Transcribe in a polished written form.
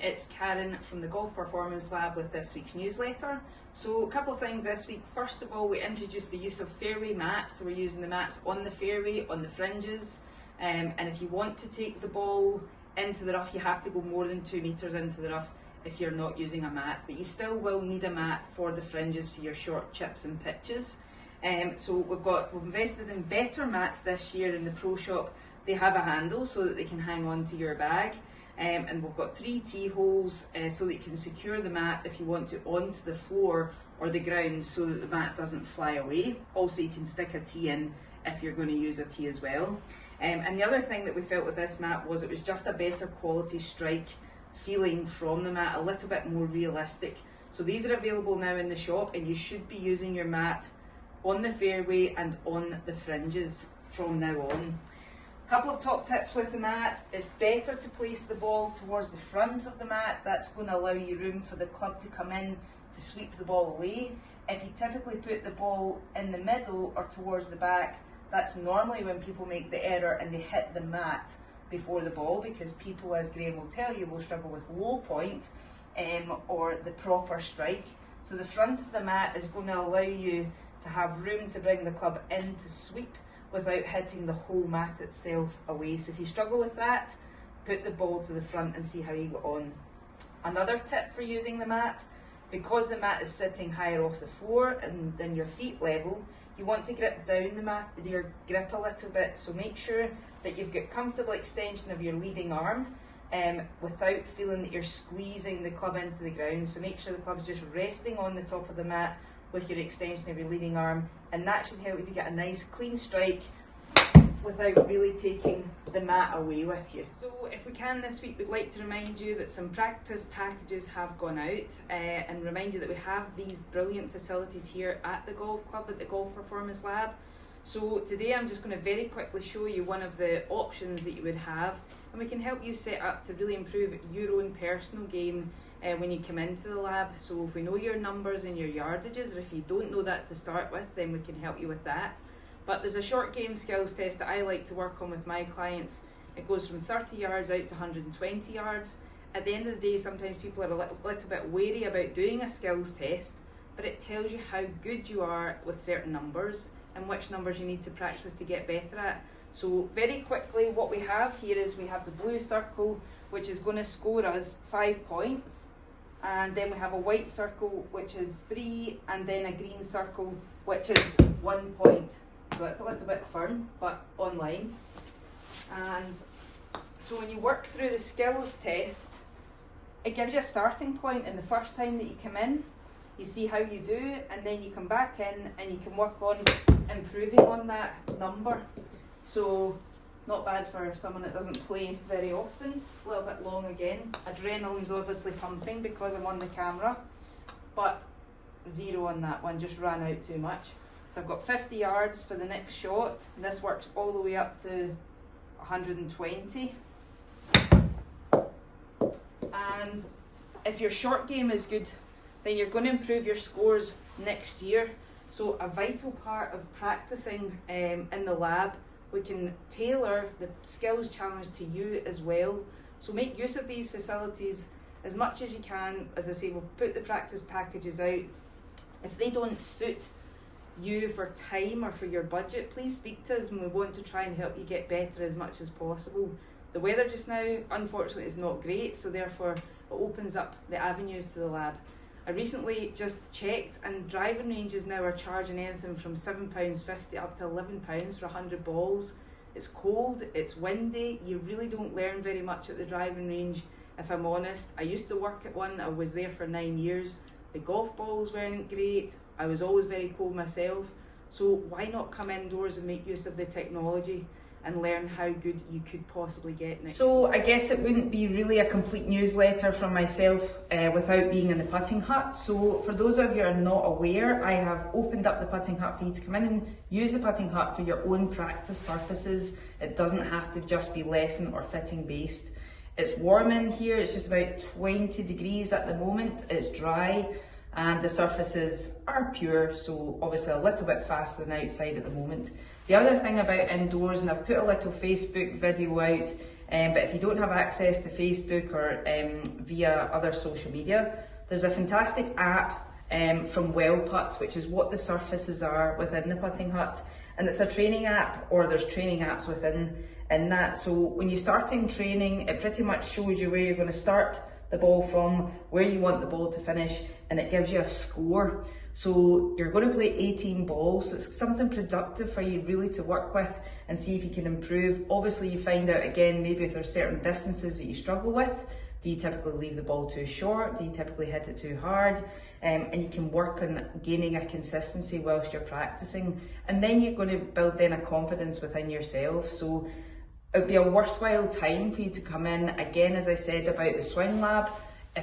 it's Karen from the Golf Performance Lab with this week's newsletter. So a couple of things this week. First of all, we introduced the use of fairway mats. So we're using the mats on the fairway, on the fringes, and if you want to take the ball into the rough, you have to go more than 2 meters into the rough if you're not using a mat, but you still will need a mat for the fringes for your short chips and pitches. So we've invested in better mats this year in the Pro Shop. They have a handle so that they can hang on to your bag. And we've got 3 tee holes so that you can secure the mat if you want to onto the floor or the ground so that the mat doesn't fly away. Also, you can stick a tee in if you're going to use a tee as well. And the other thing that we felt with this mat was it was just a better quality strike feeling from the mat, a little bit more realistic. So these are available now in the shop, and you should be using your mat on the fairway and on the fringes from now on. Couple of top tips with the mat. It's better to place the ball towards the front of the mat. That's going to allow you room for the club to come in to sweep the ball away. If you typically put the ball in the middle or towards the back, that's normally when people make the error and they hit the mat before the ball, because people, as Graham will tell you, will struggle with low point or the proper strike. So the front of the mat is going to allow you to have room to bring the club in to sweep without hitting the whole mat itself away. So if you struggle with that, put the ball to the front and see how you go on. Another tip for using the mat, because the mat is sitting higher off the floor and than your feet level, you want to grip down the mat, your grip a little bit. So make sure that you've got comfortable extension of your leading arm without feeling that you're squeezing the club into the ground. So make sure the club's just resting on the top of the mat with your extension of your leading arm, and that should help you to get a nice clean strike without really taking the mat away with you. So if we can this week, we'd like to remind you that some practice packages have gone out and remind you that we have these brilliant facilities here at the golf club, at the Golf Performance Lab. So today I'm just going to very quickly show you one of the options that you would have, and we can help you set up to really improve your own personal game when you come into the lab. So if we know your numbers and your yardages, or if you don't know that to start with, then we can help you with that. But there's a short game skills test that I like to work on with my clients. It goes from 30 yards out to 120 yards. At the end of the day, sometimes people are a little bit wary about doing a skills test, but it tells you how good you are with certain numbers and which numbers you need to practice to get better at. So very quickly, what we have here is we have the blue circle, which is going to score us 5 points. And then we have a white circle, which is 3, and then a green circle, which is 1 point. So it's a little bit firm, but online. And so when you work through the skills test, it gives you a starting point, and the first time that you come in, you see how you do, and then you come back in and you can work on improving on that number. So not bad for someone that doesn't play very often. A little bit long again. Adrenaline's obviously pumping because I'm on the camera, but 0 on that one, just ran out too much. So I've got 50 yards for the next shot. This works all the way up to 120. And if your short game is good, then you're going to improve your scores next year. So a vital part of practicing in the lab, we can tailor the skills challenge to you as well. So make use of these facilities as much as you can. As I say, we'll put the practice packages out. If they don't suit you for time or for your budget, please speak to us, and we want to try and help you get better as much as possible. The weather just now, unfortunately, is not great, so therefore it opens up the avenues to the lab. I recently just checked, and driving ranges now are charging anything from £7.50 up to £11 for 100 balls. It's cold, it's windy, you really don't learn very much at the driving range, if I'm honest. I used to work at one, I was there for 9 years. The golf balls weren't great, I was always very cold myself. So why not come indoors and make use of the technology and learn how good you could possibly get next. So I guess it wouldn't be really a complete newsletter from myself without being in the putting hut. So for those of you who are not aware, I have opened up the putting hut for you to come in and use the putting hut for your own practice purposes. It doesn't have to just be lesson or fitting based. It's warm in here, it's just about 20 degrees at the moment, it's dry, and the surfaces are pure, so obviously a little bit faster than outside at the moment. The other thing about indoors, and I've put a little Facebook video out, but if you don't have access to Facebook or via other social media, there's a fantastic app from WellPut, which is what the surfaces are within the putting hut, and it's a training app, or there's training apps within that. So when you're starting training, it pretty much shows you where you're going to start the ball from, where you want the ball to finish, and it gives you a score. So you're going to play 18 balls, so it's something productive for you really to work with and see if you can improve. Obviously you find out again maybe if there's certain distances that you struggle with. Do you typically leave the ball too short? Do you typically hit it too hard? And you can work on gaining a consistency whilst you're practicing, and then you're going to build then a confidence within yourself. So it would be a worthwhile time for you to come in. Again, as I said about the swing lab,